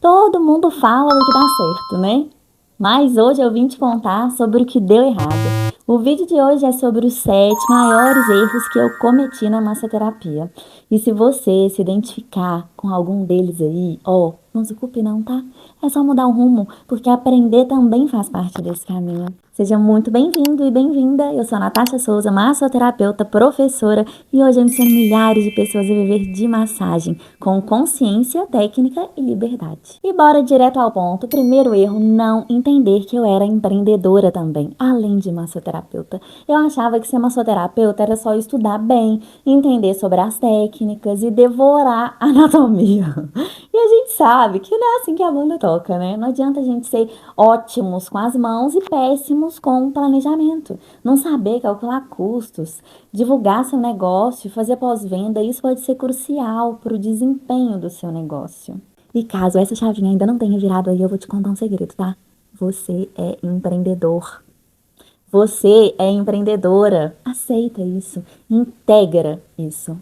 Todo mundo fala do que dá certo, né? Mas hoje eu vim te contar sobre o que deu errado. O vídeo de hoje é sobre os 7 maiores erros que eu cometi na massoterapia. E se você se identificar com algum deles aí, ó, não se culpe não, tá? É só mudar o rumo, porque aprender também faz parte desse caminho. Seja muito bem-vindo e bem-vinda. Eu sou a Natasha Souza, massoterapeuta, professora, e hoje eu ensino milhares de pessoas a viver de massagem, com consciência, técnica e liberdade. E bora direto ao ponto. Primeiro erro, não entender que eu era empreendedora também, além de massoterapeuta. Eu achava que ser massoterapeuta era só estudar bem, entender sobre as técnicas e devorar a anatomia. E a gente sabe que não é assim que a banda toca, né? Não adianta a gente ser ótimos com as mãos e péssimos com o planejamento. Não saber calcular custos, divulgar seu negócio, fazer pós-venda, isso pode ser crucial para o desempenho do seu negócio. E caso essa chavinha ainda não tenha virado aí, eu vou te contar um segredo, tá? Você é empreendedor. Você é empreendedora. Aceita isso. Integra isso.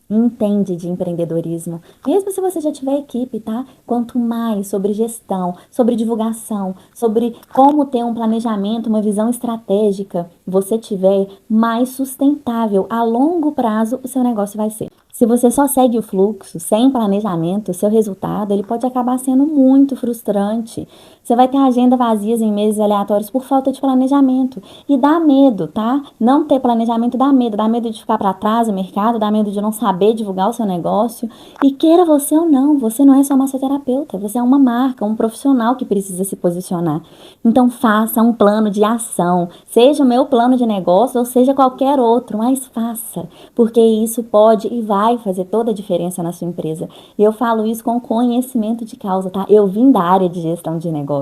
Entende de empreendedorismo, mesmo se você já tiver equipe, tá? Quanto mais sobre gestão, sobre divulgação, sobre como ter um planejamento, uma visão estratégica você tiver, mais sustentável a longo prazo o seu negócio vai ser. Se você só segue o fluxo, sem planejamento, o seu resultado, ele pode acabar sendo muito frustrante. Você vai ter agenda vazias em meses aleatórios por falta de planejamento. E dá medo, tá? Não ter planejamento dá medo. Dá medo de ficar para trás no mercado, dá medo de não saber divulgar o seu negócio. E queira você ou não, você não é só massoterapeuta, você é uma marca, um profissional que precisa se posicionar. Então faça um plano de ação, seja o meu plano de negócio ou seja qualquer outro, mas faça, porque isso pode e vai fazer toda a diferença na sua empresa. E eu falo isso com conhecimento de causa, tá? Eu vim da área de gestão de negócios.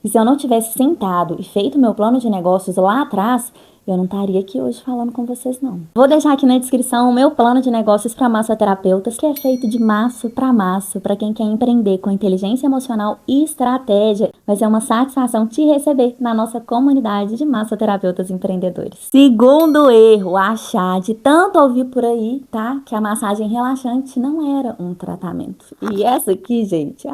E se eu não tivesse sentado e feito meu plano de negócios lá atrás, eu não estaria aqui hoje falando com vocês, não. Vou deixar aqui na descrição o meu plano de negócios para massoterapeutas, que é feito de maço para quem quer empreender com inteligência emocional e estratégia. Vai ser uma satisfação te receber na nossa comunidade de massoterapeutas empreendedores. Segundo erro, achar de tanto ouvir por aí, tá? Que a massagem relaxante não era um tratamento. E essa aqui, gente,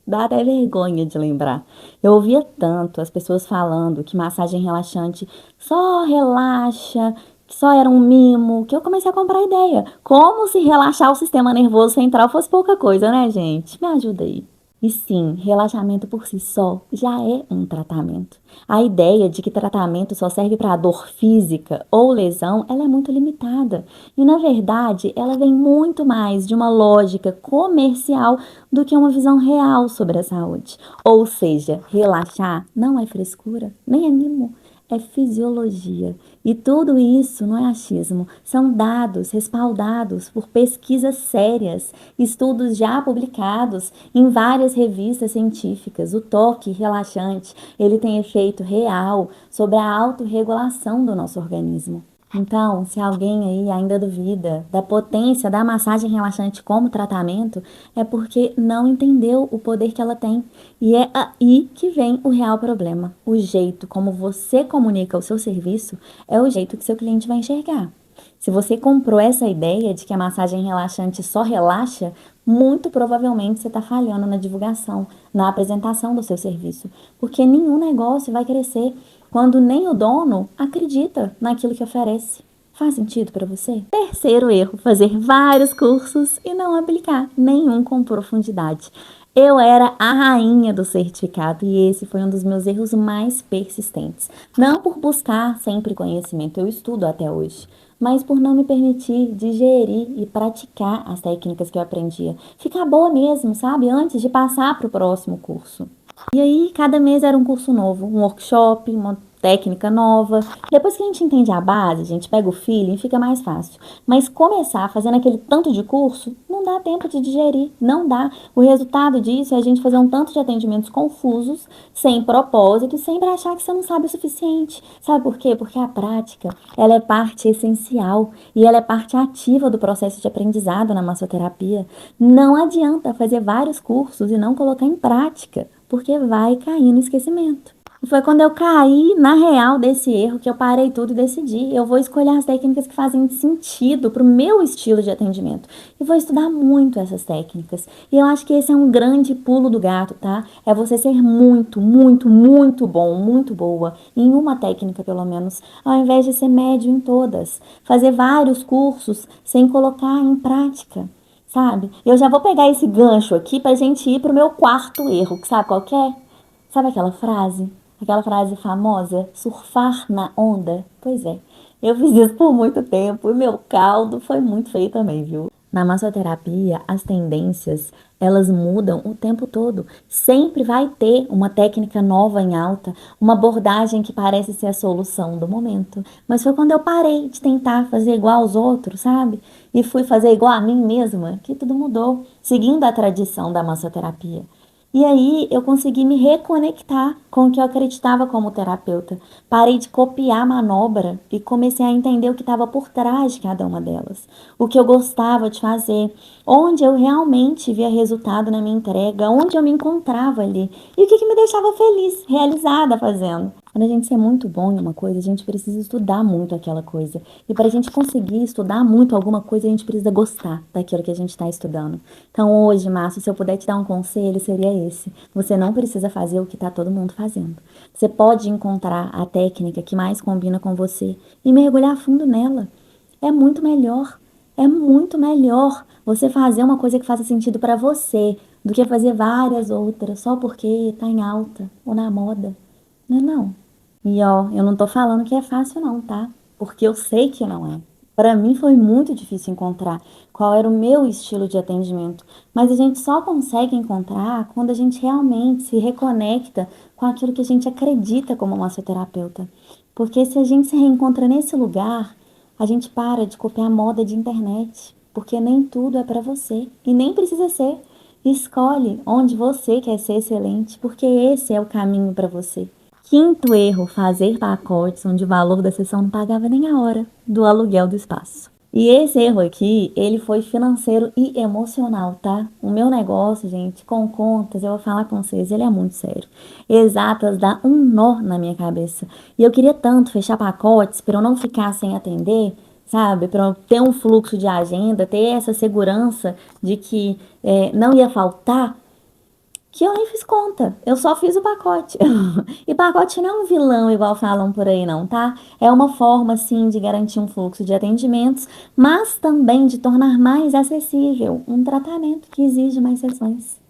dá até vergonha de lembrar. Eu ouvia tanto as pessoas falando que massagem relaxante só relaxa, que só era um mimo, que eu comecei a comprar ideia. Como se relaxar o sistema nervoso central fosse pouca coisa, né, gente? Me ajuda aí. E sim, relaxamento por si só já é um tratamento. A ideia de que tratamento só serve para dor física ou lesão, ela é muito limitada. E na verdade, ela vem muito mais de uma lógica comercial do que uma visão real sobre a saúde. Ou seja, relaxar não é frescura, nem é mimo. É fisiologia. E tudo isso não é achismo, são dados respaldados por pesquisas sérias, estudos já publicados em várias revistas científicas. O toque relaxante, ele tem efeito real sobre a autorregulação do nosso organismo. Então, se alguém aí ainda duvida da potência da massagem relaxante como tratamento, é porque não entendeu o poder que ela tem. E é aí que vem o real problema. O jeito como você comunica o seu serviço é o jeito que seu cliente vai enxergar. Se você comprou essa ideia de que a massagem relaxante só relaxa, muito provavelmente você está falhando na divulgação, na apresentação do seu serviço, porque nenhum negócio vai crescer quando nem o dono acredita naquilo que oferece. Faz sentido para você? Terceiro erro, fazer vários cursos e não aplicar nenhum com profundidade. Eu era a rainha do certificado e esse foi um dos meus erros mais persistentes. Não por buscar sempre conhecimento, eu estudo até hoje, mas por não me permitir digerir e praticar as técnicas que eu aprendia. Ficar boa mesmo, sabe? Antes de passar para o próximo curso. E aí, cada mês era um curso novo, um workshop, uma técnica nova. Depois que a gente entende a base, a gente pega o feeling, fica mais fácil. Mas começar fazendo aquele tanto de curso, não dá tempo de digerir, não dá. O resultado disso é a gente fazer um tanto de atendimentos confusos, sem propósito, sem achar que você não sabe o suficiente. Sabe por quê? Porque a prática, ela é parte essencial e ela é parte ativa do processo de aprendizado na massoterapia. Não adianta fazer vários cursos e não colocar em prática, porque vai cair no esquecimento. Foi quando eu caí na real desse erro que eu parei tudo e decidi. Eu vou escolher as técnicas que fazem sentido para o meu estilo de atendimento. E vou estudar muito essas técnicas. E eu acho que esse é um grande pulo do gato, tá? É você ser muito, muito, muito bom, muito boa em uma técnica, pelo menos, ao invés de ser médio em todas. Fazer vários cursos sem colocar em prática. Sabe? Eu já vou pegar esse gancho aqui pra gente ir pro meu quarto erro, que sabe qual que é? Sabe aquela frase? Aquela frase famosa, surfar na onda? Pois é, eu fiz isso por muito tempo e meu caldo foi muito feio também, viu? Na massoterapia, as tendências, elas mudam o tempo todo. Sempre vai ter uma técnica nova em alta, uma abordagem que parece ser a solução do momento. Mas foi quando eu parei de tentar fazer igual aos outros, sabe? E fui fazer igual a mim mesma, que tudo mudou, seguindo a tradição da massoterapia. E aí eu consegui me reconectar com o que eu acreditava como terapeuta. Parei de copiar a manobra e comecei a entender o que estava por trás de cada uma delas. O que eu gostava de fazer, onde eu realmente via resultado na minha entrega, onde eu me encontrava ali e o que, que me deixava feliz, realizada fazendo. Quando a gente é muito bom em uma coisa, a gente precisa estudar muito aquela coisa. E para a gente conseguir estudar muito alguma coisa, a gente precisa gostar daquilo que a gente está estudando. Então, hoje, Márcio, se eu puder te dar um conselho, seria esse. Você não precisa fazer o que está todo mundo fazendo. Você pode encontrar a técnica que mais combina com você e mergulhar fundo nela. É muito melhor. É muito melhor você fazer uma coisa que faça sentido para você do que fazer várias outras só porque está em alta ou na moda. Não é não. E ó, eu não tô falando que é fácil não, tá? Porque eu sei que não é. Para mim foi muito difícil encontrar qual era o meu estilo de atendimento, mas a gente só consegue encontrar quando a gente realmente se reconecta com aquilo que a gente acredita como massoterapeuta. Porque se a gente se reencontra nesse lugar, a gente para de copiar a moda de internet, porque nem tudo é para você e nem precisa ser. Escolhe onde você quer ser excelente, porque esse é o caminho para você. Quinto erro, fazer pacotes onde o valor da sessão não pagava nem a hora do aluguel do espaço. E esse erro aqui, ele foi financeiro e emocional, tá? O meu negócio, gente, com contas, eu vou falar com vocês, ele é muito sério. Exatas dá um nó na minha cabeça. E eu queria tanto fechar pacotes para eu não ficar sem atender, sabe? Para eu ter um fluxo de agenda, ter essa segurança de que não ia faltar, que eu nem fiz conta, eu só fiz o pacote. E pacote não é um vilão, igual falam por aí, não, tá? É uma forma, sim, de garantir um fluxo de atendimentos, mas também de tornar mais acessível um tratamento que exige mais sessões.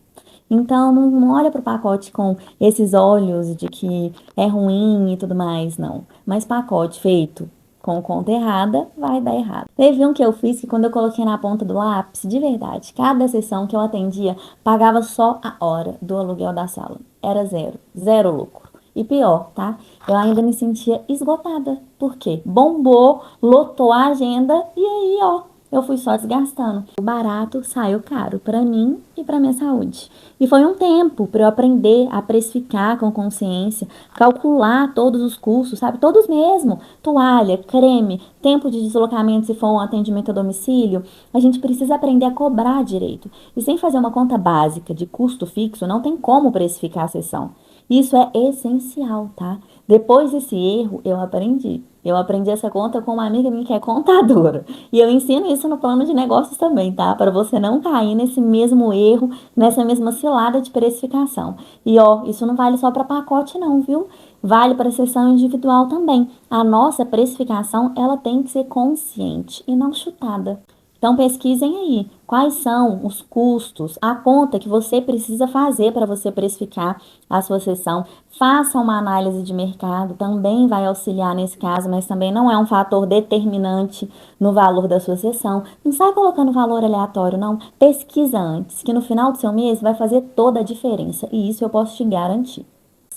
Então, não olha para o pacote com esses olhos de que é ruim e tudo mais, não. Mas pacote feito com conta errada, vai dar errado. Teve um que eu fiz que quando eu coloquei na ponta do lápis, de verdade, cada sessão que eu atendia pagava só a hora do aluguel da sala. Era zero, zero lucro. E pior, tá? Eu ainda me sentia esgotada. Por quê? Bombou, lotou a agenda e aí, ó, eu fui só desgastando. O barato saiu caro para mim e para minha saúde. E foi um tempo para eu aprender a precificar com consciência, calcular todos os custos, sabe? Todos mesmo. Toalha, creme, tempo de deslocamento se for um atendimento a domicílio. A gente precisa aprender a cobrar direito. E sem fazer uma conta básica de custo fixo, não tem como precificar a sessão. Isso é essencial, tá? Depois desse erro, eu aprendi. Eu aprendi essa conta com uma amiga minha que é contadora. E eu ensino isso no plano de negócios também, tá? Para você não cair nesse mesmo erro, nessa mesma cilada de precificação. E ó, isso não vale só para pacote não, viu? Vale para sessão individual também. A nossa precificação, ela tem que ser consciente e não chutada. Então pesquisem aí quais são os custos, a conta que você precisa fazer para você precificar a sua sessão. Faça uma análise de mercado, também vai auxiliar nesse caso, mas também não é um fator determinante no valor da sua sessão. Não sai colocando valor aleatório, não. Pesquisa antes, que no final do seu mês vai fazer toda a diferença, e isso eu posso te garantir.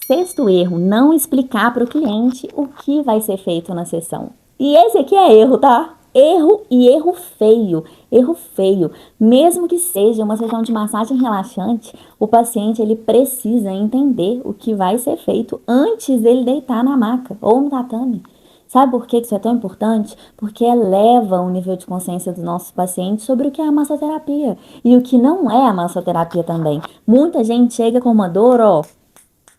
Sexto erro, não explicar para o cliente o que vai ser feito na sessão. E esse aqui é erro, tá? Erro e erro feio, erro feio. Mesmo que seja uma sessão de massagem relaxante, o paciente ele precisa entender o que vai ser feito antes dele deitar na maca ou no tatame. Sabe por que isso é tão importante? Porque eleva o nível de consciência dos nossos pacientes sobre o que é a massoterapia e o que não é a massoterapia também. Muita gente chega com uma dor, ó,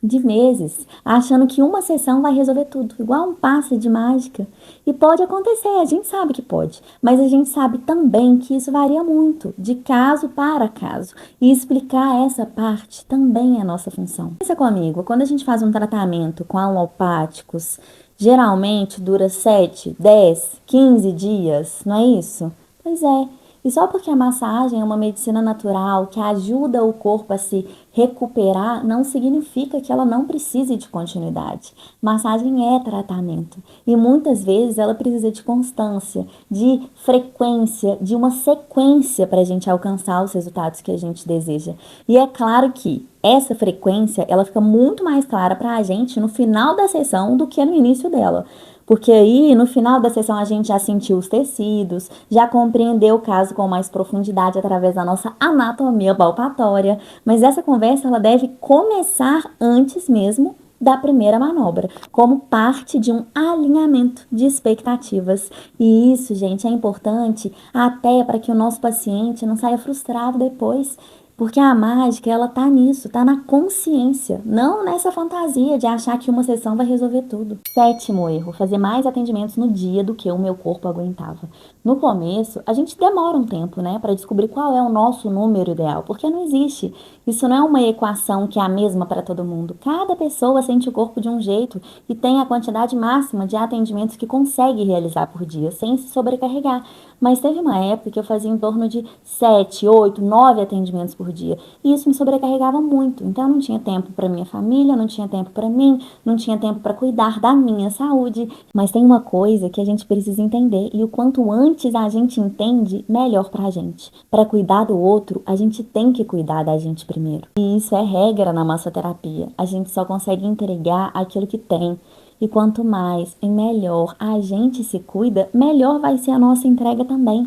de meses, achando que uma sessão vai resolver tudo, igual um passe de mágica. E pode acontecer, a gente sabe que pode, mas a gente sabe também que isso varia muito, de caso para caso. E explicar essa parte também é a nossa função. Pensa comigo, quando a gente faz um tratamento com alopáticos, geralmente dura 7, 10, 15 dias, não é isso? Pois é. E só porque a massagem é uma medicina natural que ajuda o corpo a se recuperar, não significa que ela não precise de continuidade. Massagem é tratamento e muitas vezes ela precisa de constância, de frequência, de uma sequência para a gente alcançar os resultados que a gente deseja. E é claro que essa frequência ela fica muito mais clara para a gente no final da sessão do que no início dela. Porque aí, no final da sessão, a gente já sentiu os tecidos, já compreendeu o caso com mais profundidade através da nossa anatomia palpatória. Mas essa conversa, ela deve começar antes mesmo da primeira manobra, como parte de um alinhamento de expectativas. E isso, gente, é importante até para que o nosso paciente não saia frustrado depois. Porque a mágica, ela tá nisso, tá na consciência, não nessa fantasia de achar que uma sessão vai resolver tudo. Sétimo erro, fazer mais atendimentos no dia do que o meu corpo aguentava. No começo, a gente demora um tempo, né, para descobrir qual é o nosso número ideal, porque não existe. Isso não é uma equação que é a mesma para todo mundo. Cada pessoa sente o corpo de um jeito e tem a quantidade máxima de atendimentos que consegue realizar por dia, sem se sobrecarregar. Mas teve uma época que eu fazia em torno de 7, 8, 9 atendimentos por dia. E isso me sobrecarregava muito. Então eu não tinha tempo para minha família, não tinha tempo para mim, não tinha tempo para cuidar da minha saúde. Mas tem uma coisa que a gente precisa entender e o quanto antes a gente entende, melhor pra gente. Para cuidar do outro, a gente tem que cuidar da gente primeiro. E isso é regra na massoterapia. A gente só consegue entregar aquilo que tem. E quanto mais e melhor a gente se cuida, melhor vai ser a nossa entrega também.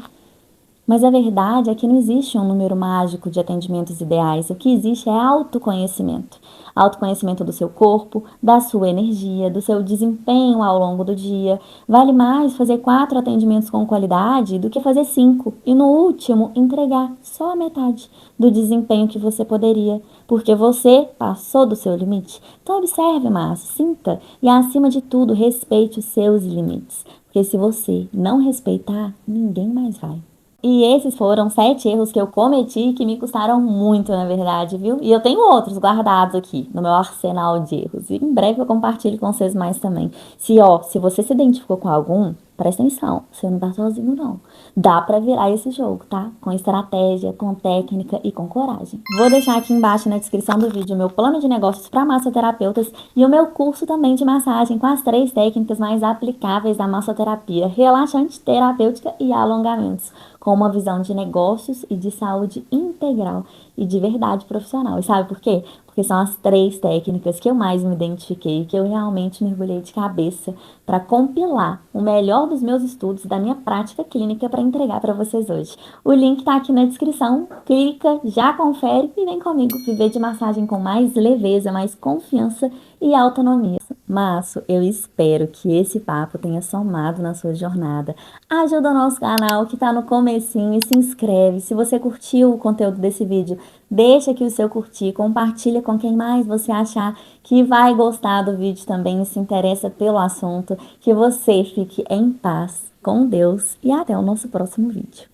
Mas a verdade é que não existe um número mágico de atendimentos ideais. O que existe é autoconhecimento. Autoconhecimento do seu corpo, da sua energia, do seu desempenho ao longo do dia. Vale mais fazer 4 atendimentos com qualidade do que fazer 5 e no último entregar só a metade do desempenho que você poderia, porque você passou do seu limite. Então observe mais, sinta e acima de tudo respeite os seus limites, porque se você não respeitar, ninguém mais vai. E esses foram 7 erros que eu cometi que me custaram muito, na verdade, viu? E eu tenho outros guardados aqui no meu arsenal de erros. E em breve eu compartilho com vocês mais também. Se você se identificou com algum, presta atenção, você não tá sozinho não. Dá pra virar esse jogo, tá? Com estratégia, com técnica e com coragem. Vou deixar aqui embaixo na descrição do vídeo o meu plano de negócios para massoterapeutas e o meu curso também de massagem com as 3 técnicas mais aplicáveis da massoterapia, relaxante, terapêutica e alongamentos, com uma visão de negócios e de saúde integral e de verdade profissional. E sabe por quê? Porque são as 3 técnicas que eu mais me identifiquei, que eu realmente mergulhei de cabeça para compilar o melhor dos meus estudos, da minha prática clínica para entregar para vocês hoje. O link está aqui na descrição, clica, já confere e vem comigo viver de massagem com mais leveza, mais confiança e autonomia. Maço, eu espero que esse papo tenha somado na sua jornada. Ajuda o nosso canal que está no comecinho e se inscreve. Se você curtiu o conteúdo desse vídeo, deixa aqui o seu curtir, compartilha com quem mais você achar que vai gostar do vídeo também e se interessa pelo assunto. Que você fique em paz com Deus e até o nosso próximo vídeo.